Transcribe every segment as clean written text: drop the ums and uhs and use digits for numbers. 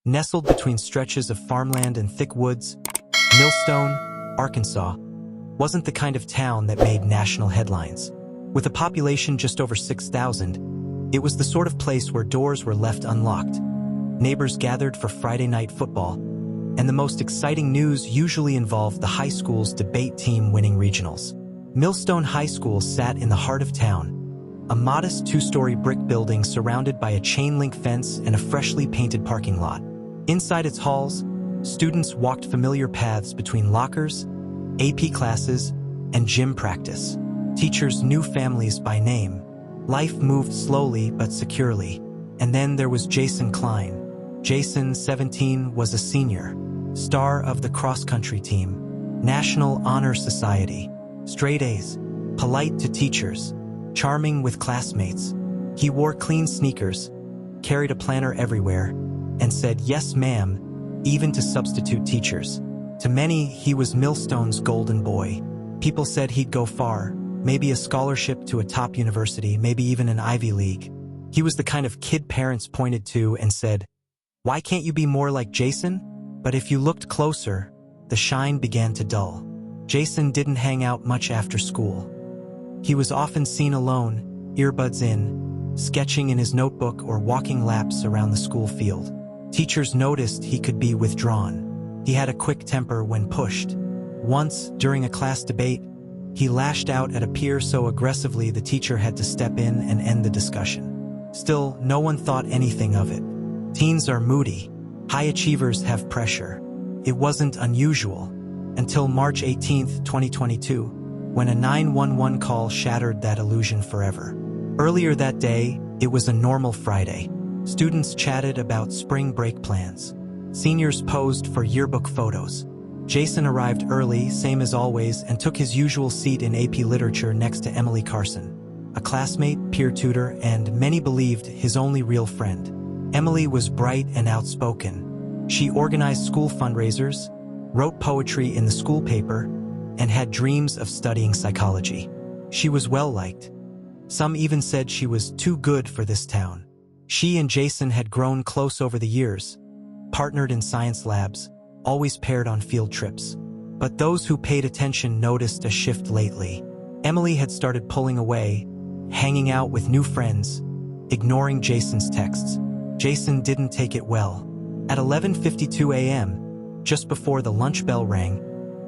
Nestled between stretches of farmland and thick woods, Millstone, Arkansas, wasn't the kind of town that made national headlines. With a population just over 6,000, it was the sort of place where doors were left unlocked. Neighbors gathered for Friday night football, and the most exciting news usually involved the high school's debate team winning regionals. Millstone High School sat in the heart of town, a modest two-story brick building surrounded by a chain-link fence and a freshly painted parking lot. Inside its halls, students walked familiar paths between lockers, AP classes, and gym practice. Teachers knew families by name. Life moved slowly but securely. And then there was Jason Klein. Jason, 17, was a senior, star of the cross-country team, National Honor Society, straight A's, polite to teachers, charming with classmates. He wore clean sneakers, carried a planner everywhere, and said yes ma'am, even to substitute teachers. To many, he was Millstone's golden boy. People said he'd go far, maybe a scholarship to a top university, maybe even an Ivy League. He was the kind of kid parents pointed to and said, "Why can't you be more like Jason?" But if you looked closer, the shine began to dull. Jason didn't hang out much after school. He was often seen alone, earbuds in, sketching in his notebook or walking laps around the school field. Teachers noticed he could be withdrawn. He had a quick temper when pushed. Once, during a class debate, he lashed out at a peer so aggressively the teacher had to step in and end the discussion. Still, no one thought anything of it. Teens are moody. High achievers have pressure. It wasn't unusual until March 18, 2022, when a 911 call shattered that illusion forever. Earlier that day, it was a normal Friday. Students chatted about spring break plans. Seniors posed for yearbook photos. Jason arrived early, same as always, and took his usual seat in AP Literature next to Emily Carson, a classmate, peer tutor, and many believed his only real friend. Emily was bright and outspoken. She organized school fundraisers, wrote poetry in the school paper, and had dreams of studying psychology. She was well-liked. Some even said she was too good for this town. She and Jason had grown close over the years, partnered in science labs, always paired on field trips. But those who paid attention noticed a shift lately. Emily had started pulling away, hanging out with new friends, ignoring Jason's texts. Jason didn't take it well. At 11:52 a.m., just before the lunch bell rang,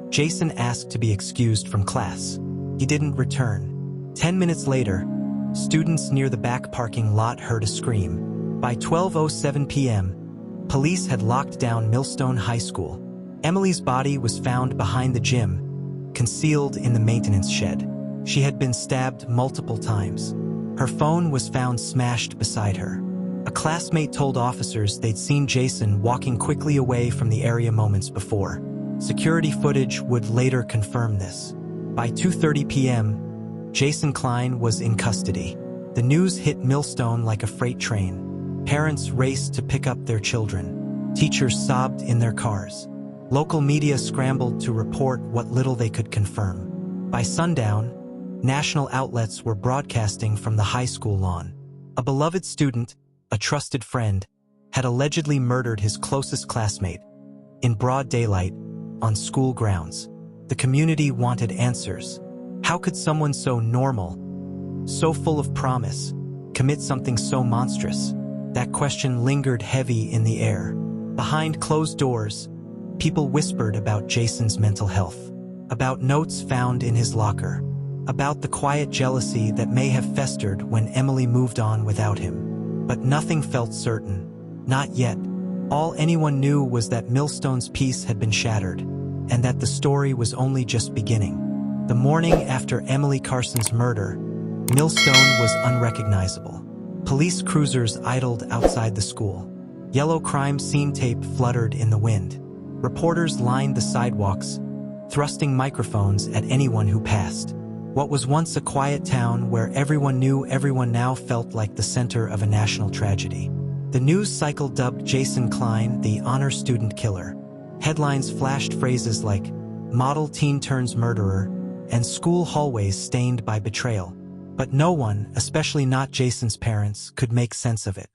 Jason asked to be excused from class. He didn't return. 10 minutes later, students near the back parking lot heard a scream. By 12:07 p.m., police had locked down Millstone High School. Emily's body was found behind the gym, concealed in the maintenance shed. She had been stabbed multiple times. Her phone was found smashed beside her. A classmate told officers they'd seen Jason walking quickly away from the area moments before. Security footage would later confirm this. By 2:30 p.m., Jason Klein was in custody. The news hit Millstone like a freight train. Parents raced to pick up their children. Teachers sobbed in their cars. Local media scrambled to report what little they could confirm. By sundown, national outlets were broadcasting from the high school lawn. A beloved student, a trusted friend, had allegedly murdered his closest classmate in broad daylight on school grounds. The community wanted answers. How could someone so normal, so full of promise, commit something so monstrous? That question lingered heavy in the air. Behind closed doors, people whispered about Jason's mental health, about notes found in his locker, about the quiet jealousy that may have festered when Emily moved on without him. But nothing felt certain. Not yet. All anyone knew was that Millstone's peace had been shattered, and that the story was only just beginning. The morning after Emily Carson's murder, Millstone was unrecognizable. Police cruisers idled outside the school. Yellow crime scene tape fluttered in the wind. Reporters lined the sidewalks, thrusting microphones at anyone who passed. What was once a quiet town where everyone knew everyone now felt like the center of a national tragedy. The news cycle dubbed Jason Klein the honor student killer. Headlines flashed phrases like, "Model teen turns murderer," and "School hallways stained by betrayal." But no one, especially not Jason's parents, could make sense of it.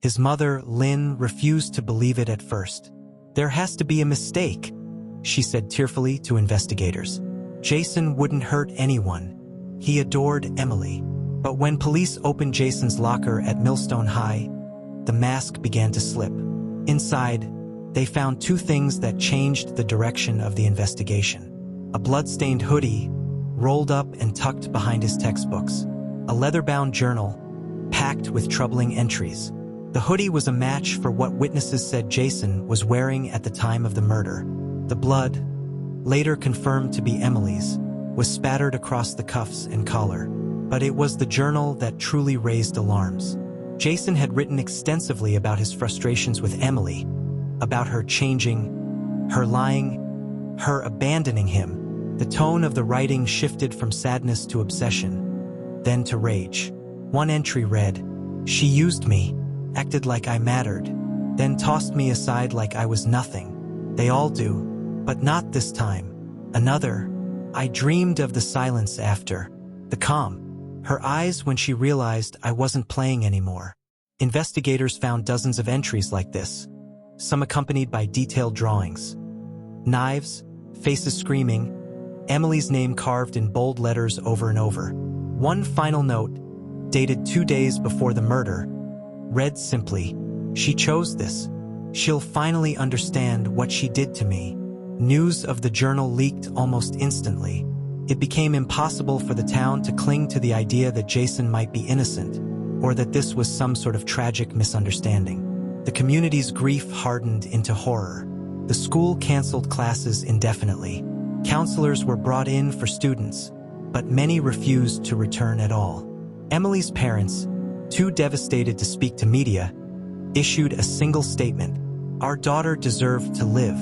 His mother, Lynn, refused to believe it at first. "There has to be a mistake," she said tearfully to investigators. "Jason wouldn't hurt anyone. He adored Emily." But when police opened Jason's locker at Millstone High, the mask began to slip. Inside, they found two things that changed the direction of the investigation. A blood-stained hoodie, rolled up and tucked behind his textbooks. A leather-bound journal, packed with troubling entries. The hoodie was a match for what witnesses said Jason was wearing at the time of the murder. The blood, later confirmed to be Emily's, was spattered across the cuffs and collar. But it was the journal that truly raised alarms. Jason had written extensively about his frustrations with Emily, about her changing, her lying, her abandoning him. The tone of the writing shifted from sadness to obsession, then to rage. One entry read, "She used me, acted like I mattered, then tossed me aside like I was nothing. They all do, but not this time." Another, "I dreamed of the silence after, the calm, her eyes when she realized I wasn't playing anymore." Investigators found dozens of entries like this, some accompanied by detailed drawings. Knives, faces screaming, Emily's name carved in bold letters over and over. One final note, dated 2 days before the murder, read simply, "She chose this. She'll finally understand what she did to me." News of the journal leaked almost instantly. It became impossible for the town to cling to the idea that Jason might be innocent, or that this was some sort of tragic misunderstanding. The community's grief hardened into horror. The school canceled classes indefinitely. Counselors were brought in for students, but many refused to return at all. Emily's parents, too devastated to speak to media, issued a single statement: "Our daughter deserved to live.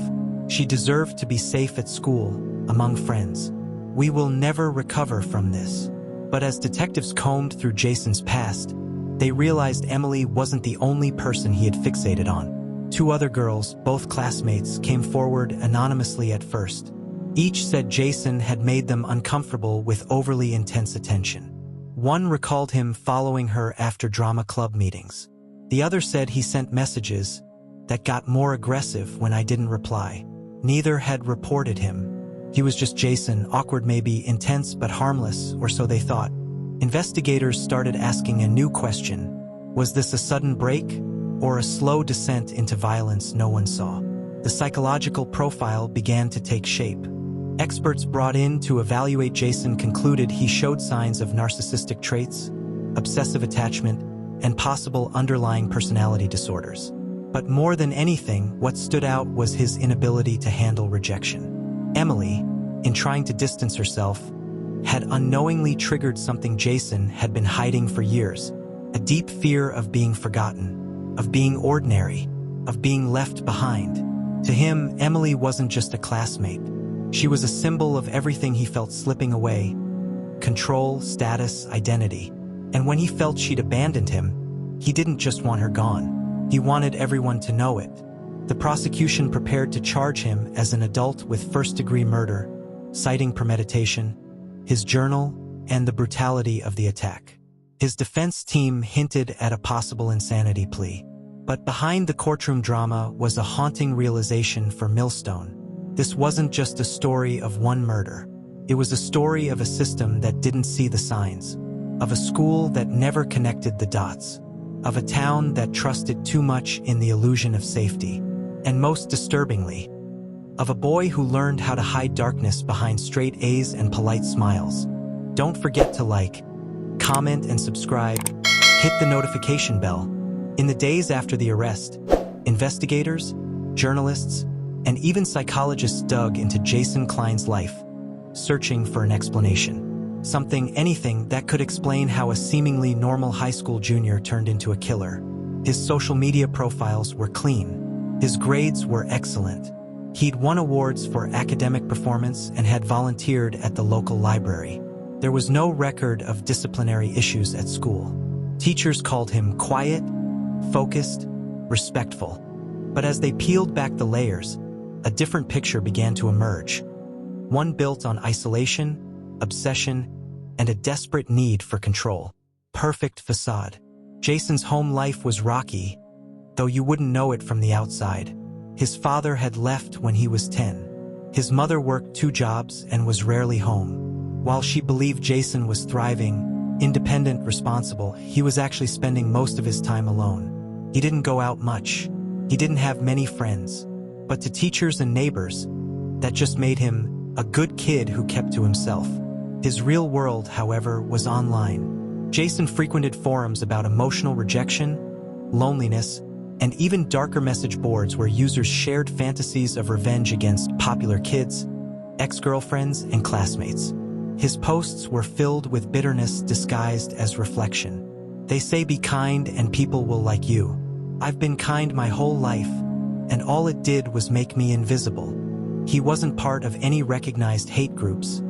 She deserved to be safe at school, among friends. We will never recover from this." But as detectives combed through Jason's past, they realized Emily wasn't the only person he had fixated on. 2 other girls, both classmates, came forward anonymously at first. Each said Jason had made them uncomfortable with overly intense attention. One recalled him following her after drama club meetings. The other said he sent messages that got more aggressive when I didn't reply. Neither had reported him. He was just Jason, awkward maybe, intense but harmless, or so they thought. Investigators started asking a new question. Was this a sudden break, or a slow descent into violence no one saw? The psychological profile began to take shape. Experts brought in to evaluate Jason concluded he showed signs of narcissistic traits, obsessive attachment, and possible underlying personality disorders. But more than anything, what stood out was his inability to handle rejection. Emily, in trying to distance herself, had unknowingly triggered something Jason had been hiding for years, a deep fear of being forgotten, of being ordinary, of being left behind. To him, Emily wasn't just a classmate. She was a symbol of everything he felt slipping away: control, status, identity. And when he felt she'd abandoned him, he didn't just want her gone. He wanted everyone to know it. The prosecution prepared to charge him as an adult with first-degree murder, citing premeditation, his journal, and the brutality of the attack. His defense team hinted at a possible insanity plea. But behind the courtroom drama was a haunting realization for Millstone. This wasn't just a story of one murder. It was a story of a system that didn't see the signs, of a school that never connected the dots, of a town that trusted too much in the illusion of safety, and most disturbingly, of a boy who learned how to hide darkness behind straight A's and polite smiles. Don't forget to like, comment, and subscribe. Hit the notification bell. In the days after the arrest, investigators, journalists, and even psychologists dug into Jason Klein's life, searching for an explanation. Anything that could explain how a seemingly normal high school junior turned into a killer. His social media profiles were clean. His grades were excellent. He'd won awards for academic performance and had volunteered at the local library. There was no record of disciplinary issues at school. Teachers called him quiet, focused, respectful. But as they peeled back the layers, a different picture began to emerge. One built on isolation, obsession, and a desperate need for control. Perfect facade. Jason's home life was rocky, though you wouldn't know it from the outside. His father had left when he was 10. His mother worked 2 jobs and was rarely home. While she believed Jason was thriving, independent, responsible, he was actually spending most of his time alone. He didn't go out much. He didn't have many friends. But to teachers and neighbors, that just made him a good kid who kept to himself. His real world, however, was online. Jason frequented forums about emotional rejection, loneliness, and even darker message boards where users shared fantasies of revenge against popular kids, ex-girlfriends, and classmates. His posts were filled with bitterness disguised as reflection. They say be kind and people will like you. I've been kind my whole life, and all it did was make me invisible. He wasn't part of any recognized hate groups,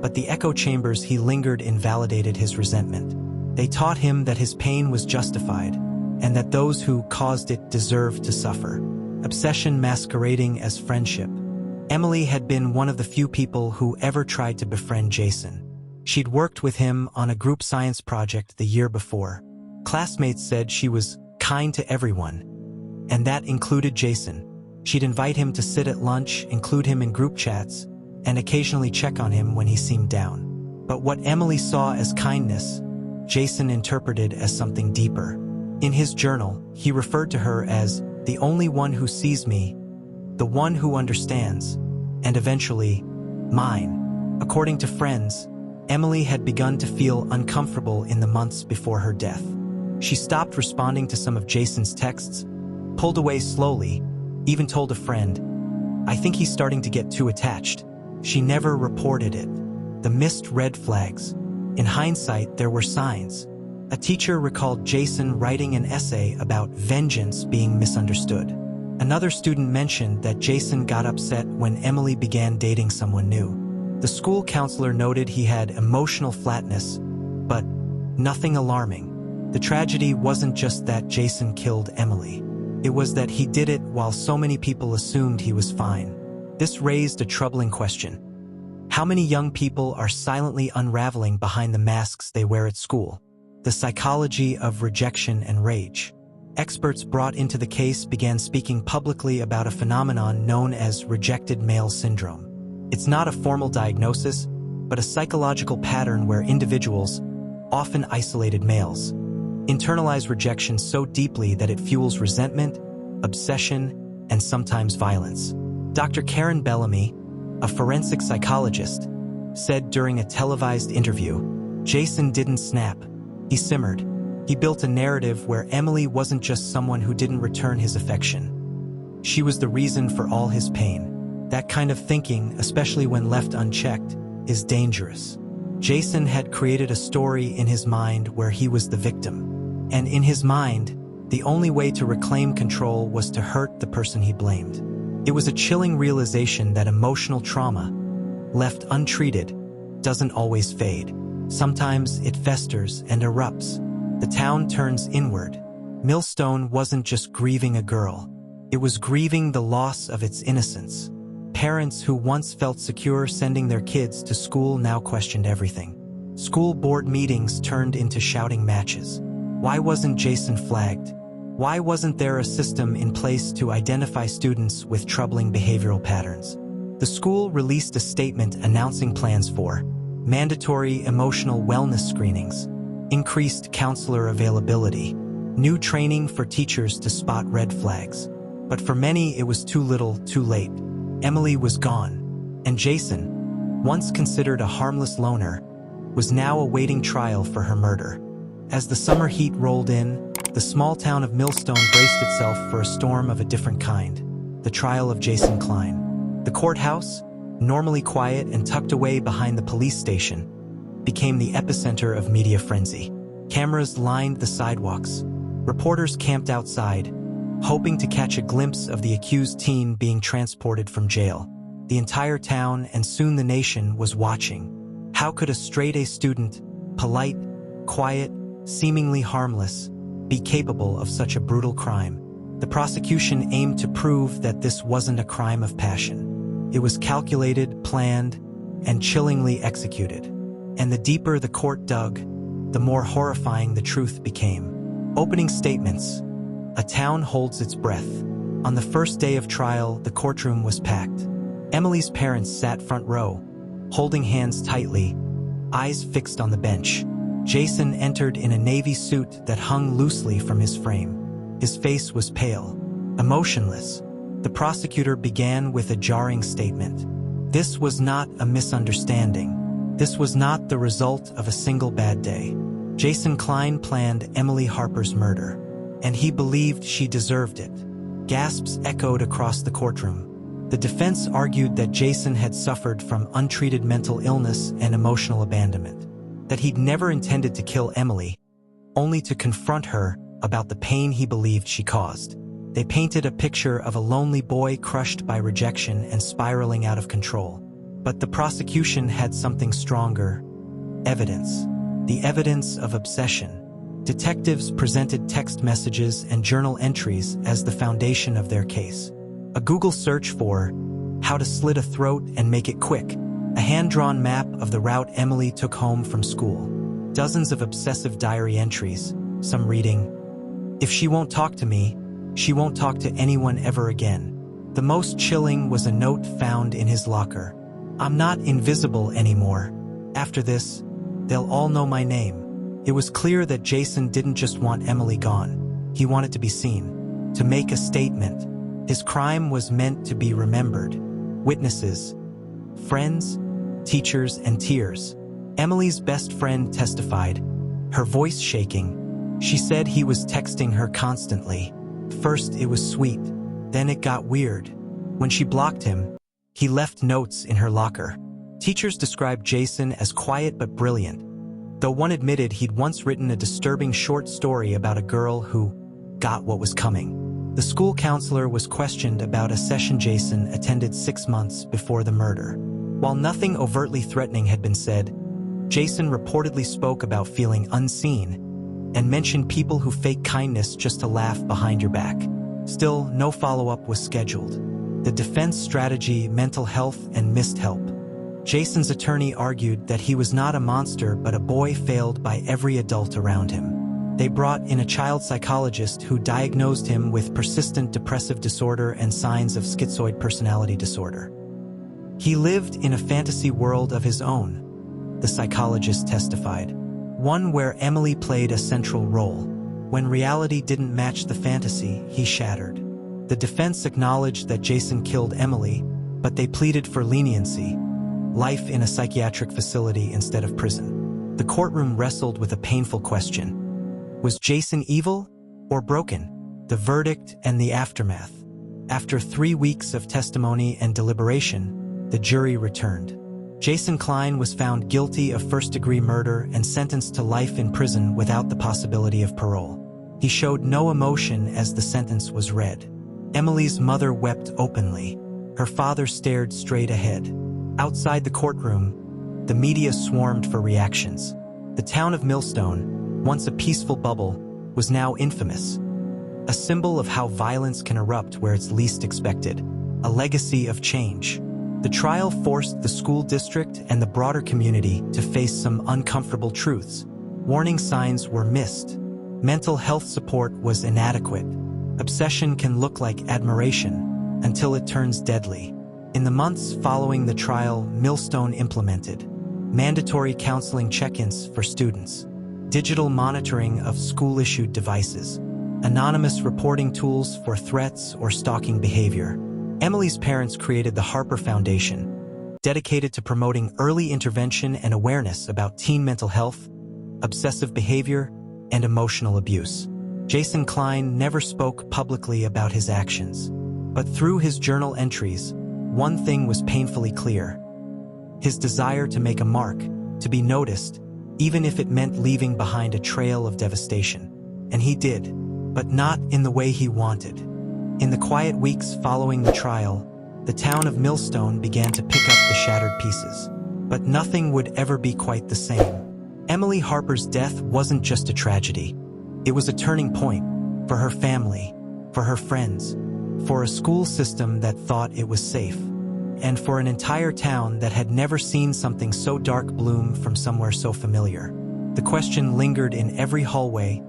but the echo chambers he lingered in validated his resentment. They taught him that his pain was justified, and that those who caused it deserved to suffer. Obsession masquerading as friendship. Emily had been one of the few people who ever tried to befriend Jason. She'd worked with him on a group science project the year before. Classmates said she was kind to everyone, and that included Jason. She'd invite him to sit at lunch, include him in group chats, and occasionally check on him when he seemed down. But what Emily saw as kindness, Jason interpreted as something deeper. In his journal, he referred to her as the only one who sees me, the one who understands, and eventually, mine. According to friends, Emily had begun to feel uncomfortable in the months before her death. She stopped responding to some of Jason's texts, pulled away slowly, even told a friend, "I think he's starting to get too attached." She never reported it. The missed red flags. In hindsight, there were signs. A teacher recalled Jason writing an essay about vengeance being misunderstood. Another student mentioned that Jason got upset when Emily began dating someone new. The school counselor noted he had emotional flatness, but nothing alarming. The tragedy wasn't just that Jason killed Emily. It was that he did it while so many people assumed he was fine. This raised a troubling question. How many young people are silently unraveling behind the masks they wear at school? The psychology of rejection and rage. Experts brought into the case began speaking publicly about a phenomenon known as rejected male syndrome. It's not a formal diagnosis, but a psychological pattern where individuals, often isolated males, internalize rejection so deeply that it fuels resentment, obsession, and sometimes violence. Dr. Karen Bellamy, a forensic psychologist, said during a televised interview, Jason didn't snap. He simmered. He built a narrative where Emily wasn't just someone who didn't return his affection. She was the reason for all his pain. That kind of thinking, especially when left unchecked, is dangerous. Jason had created a story in his mind where he was the victim. And in his mind, the only way to reclaim control was to hurt the person he blamed. It was a chilling realization that emotional trauma, left untreated, doesn't always fade. Sometimes it festers and erupts. The town turns inward. Millstone wasn't just grieving a girl. It was grieving the loss of its innocence. Parents who once felt secure sending their kids to school now questioned everything. School board meetings turned into shouting matches. Why wasn't Jason flagged? Why wasn't there a system in place to identify students with troubling behavioral patterns? The school released a statement announcing plans for mandatory emotional wellness screenings, increased counselor availability, new training for teachers to spot red flags. But for many, it was too little, too late. Emily was gone, and Jason, once considered a harmless loner, was now awaiting trial for her murder. As the summer heat rolled in, the small town of Millstone braced itself for a storm of a different kind, the trial of Jason Klein. The courthouse, normally quiet and tucked away behind the police station, became the epicenter of media frenzy. Cameras lined the sidewalks. Reporters camped outside, hoping to catch a glimpse of the accused teen being transported from jail. The entire town and soon the nation was watching. How could a straight-A student, polite, quiet, seemingly harmless, be capable of such a brutal crime? The prosecution aimed to prove that this wasn't a crime of passion. It was calculated, planned, and chillingly executed. And the deeper the court dug, the more horrifying the truth became. Opening statements. A town holds its breath. On the first day of trial, the courtroom was packed. Emily's parents sat front row, holding hands tightly, eyes fixed on the bench. Jason entered in a navy suit that hung loosely from his frame. His face was pale, emotionless. The prosecutor began with a jarring statement. This was not a misunderstanding. This was not the result of a single bad day. Jason Klein planned Emily Harper's murder, and he believed she deserved it. Gasps echoed across the courtroom. The defense argued that Jason had suffered from untreated mental illness and emotional abandonment, that he'd never intended to kill Emily, only to confront her about the pain he believed she caused. They painted a picture of a lonely boy crushed by rejection and spiraling out of control. But the prosecution had something stronger: evidence. The evidence of obsession. Detectives presented text messages and journal entries as the foundation of their case. A Google search for "how to slit a throat and make it quick," a hand-drawn map of the route Emily took home from school, dozens of obsessive diary entries, some reading, "If she won't talk to me, she won't talk to anyone ever again." The most chilling was a note found in his locker. "I'm not invisible anymore. After this, they'll all know my name." It was clear that Jason didn't just want Emily gone. He wanted to be seen, to make a statement. His crime was meant to be remembered. Witnesses, friends, teachers, and tears. Emily's best friend testified, her voice shaking. She said he was texting her constantly. First it was sweet, then it got weird. When she blocked him, he left notes in her locker. Teachers described Jason as quiet but brilliant, though one admitted he'd once written a disturbing short story about a girl who got what was coming. The school counselor was questioned about a session Jason attended 6 months before the murder. While nothing overtly threatening had been said, Jason reportedly spoke about feeling unseen and mentioned people who fake kindness just to laugh behind your back. Still, no follow-up was scheduled. The defense strategy: mental health and missed help. Jason's attorney argued that he was not a monster but a boy failed by every adult around him. They brought in a child psychologist who diagnosed him with persistent depressive disorder and signs of schizoid personality disorder. He lived in a fantasy world of his own, the psychologist testified, one where Emily played a central role. When reality didn't match the fantasy, he shattered. The defense acknowledged that Jason killed Emily, but they pleaded for leniency: life in a psychiatric facility instead of prison. The courtroom wrestled with a painful question. Was Jason evil or broken? The verdict and the aftermath. After 3 weeks of testimony and deliberation, the jury returned. Jason Klein was found guilty of first-degree murder and sentenced to life in prison without the possibility of parole. He showed no emotion as the sentence was read. Emily's mother wept openly. Her father stared straight ahead. Outside the courtroom, the media swarmed for reactions. The town of Millstone, once a peaceful bubble, was now infamous. A symbol of how violence can erupt where it's least expected. A legacy of change. The trial forced the school district and the broader community to face some uncomfortable truths. Warning signs were missed. Mental health support was inadequate. Obsession can look like admiration until it turns deadly. In the months following the trial, Millstone implemented mandatory counseling check-ins for students, digital monitoring of school-issued devices, anonymous reporting tools for threats or stalking behavior. Emily's parents created the Harper Foundation, dedicated to promoting early intervention and awareness about teen mental health, obsessive behavior, and emotional abuse. Jason Klein never spoke publicly about his actions, but through his journal entries, one thing was painfully clear: his desire to make a mark, to be noticed, even if it meant leaving behind a trail of devastation. And he did, but not in the way he wanted. In the quiet weeks following the trial, the town of Millstone began to pick up the shattered pieces. But nothing would ever be quite the same. Emily Harper's death wasn't just a tragedy. It was a turning point for her family, for her friends, for a school system that thought it was safe, and for an entire town that had never seen something so dark bloom from somewhere so familiar. The question lingered in every hallway,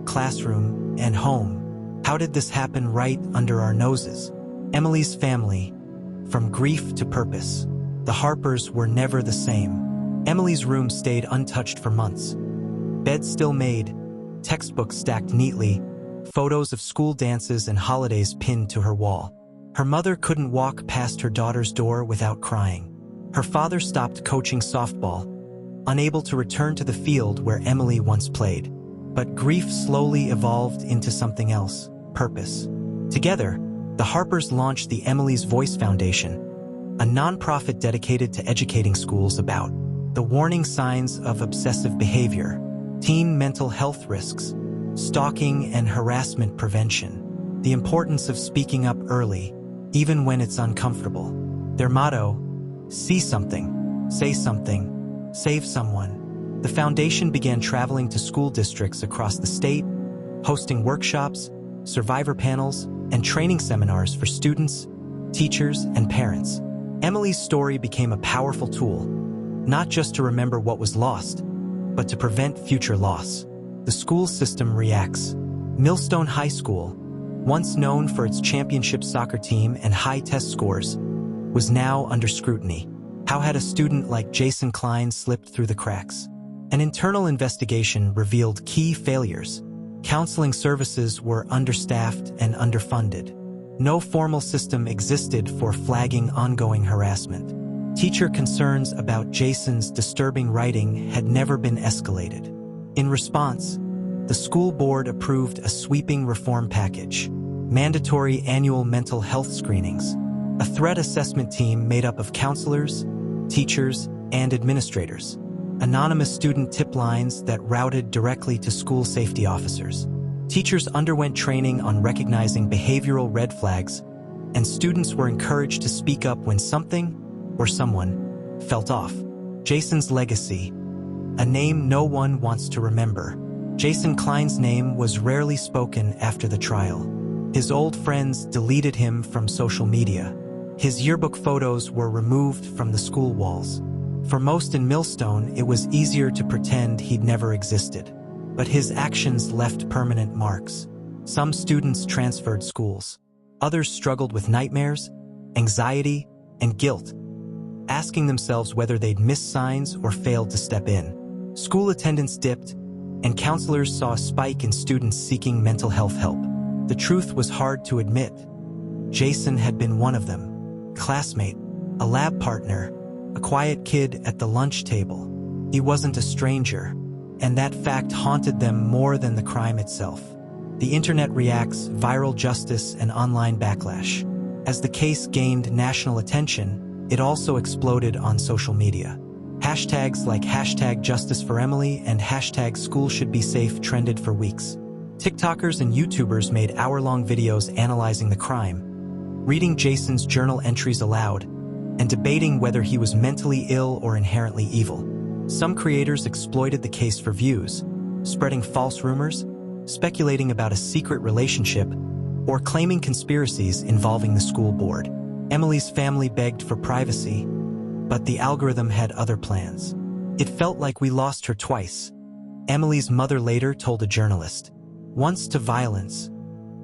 classroom, and home. How did this happen right under our noses? Emily's family, from grief to purpose. The Harpers were never the same. Emily's room stayed untouched for months. Beds still made, textbooks stacked neatly, photos of school dances and holidays pinned to her wall. Her mother couldn't walk past her daughter's door without crying. Her father stopped coaching softball, unable to return to the field where Emily once played. But grief slowly evolved into something else: purpose. Together, the Harpers launched the Emily's Voice Foundation, a nonprofit dedicated to educating schools about the warning signs of obsessive behavior, teen mental health risks, stalking and harassment prevention, the importance of speaking up early, even when it's uncomfortable. Their motto: see something, say something, save someone. The foundation began traveling to school districts across the state, hosting workshops, survivor panels, and training seminars for students, teachers, and parents. Emily's story became a powerful tool, not just to remember what was lost, but to prevent future loss. The school system reacts. Millstone High School, once known for its championship soccer team and high test scores, was now under scrutiny. How had a student like Jason Klein slipped through the cracks? An internal investigation revealed key failures. Counseling services were understaffed and underfunded. No formal system existed for flagging ongoing harassment. Teacher concerns about Jason's disturbing writing had never been escalated. In response, the school board approved a sweeping reform package: mandatory annual mental health screenings, a threat assessment team made up of counselors, teachers, and administrators, anonymous student tip lines that routed directly to school safety officers. Teachers underwent training on recognizing behavioral red flags, and students were encouraged to speak up when something or someone felt off. Jason's legacy, a name no one wants to remember. Jason Klein's name was rarely spoken after the trial. His old friends deleted him from social media. His yearbook photos were removed from the school walls. For most in Millstone, it was easier to pretend he'd never existed. But his actions left permanent marks. Some students transferred schools. Others struggled with nightmares, anxiety, and guilt, asking themselves whether they'd missed signs or failed to step in. School attendance dipped, and counselors saw a spike in students seeking mental health help. The truth was hard to admit. Jason had been one of them. Classmate, a lab partner, a quiet kid at the lunch table. He wasn't a stranger, and that fact haunted them more than the crime itself. The internet reacts, viral justice, and online backlash. As the case gained national attention, it also exploded on social media. Hashtags like #JusticeForEmily and #SchoolShouldBeSafe trended for weeks. TikTokers and YouTubers made hour-long videos analyzing the crime, reading Jason's journal entries aloud, and debating whether he was mentally ill or inherently evil. Some creators exploited the case for views, spreading false rumors, speculating about a secret relationship, or claiming conspiracies involving the school board. Emily's family begged for privacy, but the algorithm had other plans. It felt like we lost her twice. Emily's mother later told a journalist, once to violence,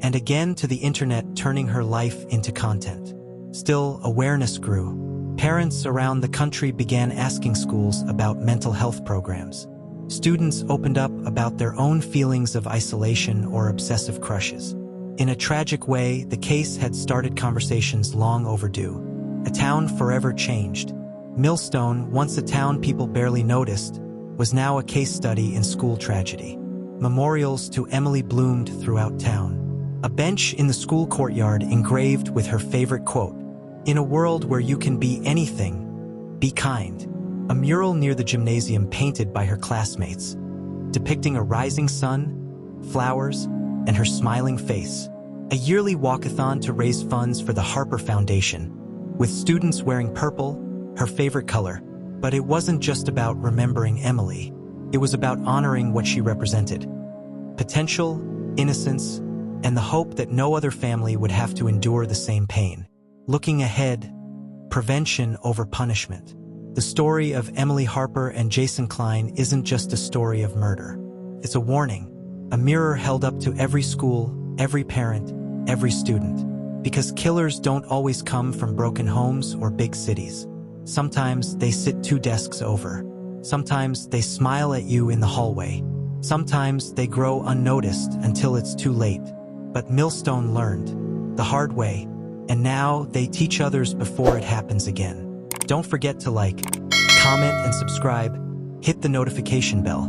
and again to the internet, turning her life into content. Still, awareness grew. Parents around the country began asking schools about mental health programs. Students opened up about their own feelings of isolation or obsessive crushes. In a tragic way, the case had started conversations long overdue. A town forever changed. Millstone, once a town people barely noticed, was now a case study in school tragedy. Memorials to Emily bloomed throughout town. A bench in the school courtyard engraved with her favorite quote, "In a world where you can be anything, be kind." A mural near the gymnasium painted by her classmates, depicting a rising sun, flowers, and her smiling face. A yearly walkathon to raise funds for the Harper Foundation, with students wearing purple, her favorite color. But it wasn't just about remembering Emily. It was about honoring what she represented: potential, innocence, and the hope that no other family would have to endure the same pain. Looking ahead, prevention over punishment. The story of Emily Harper and Jason Klein isn't just a story of murder. It's a warning, a mirror held up to every school, every parent, every student. Because killers don't always come from broken homes or big cities. Sometimes they sit 2 desks over. Sometimes they smile at you in the hallway. Sometimes they grow unnoticed until it's too late. But Millstone learned the hard way, and now they teach others before it happens again. Don't forget to like, comment, and subscribe. Hit the notification bell.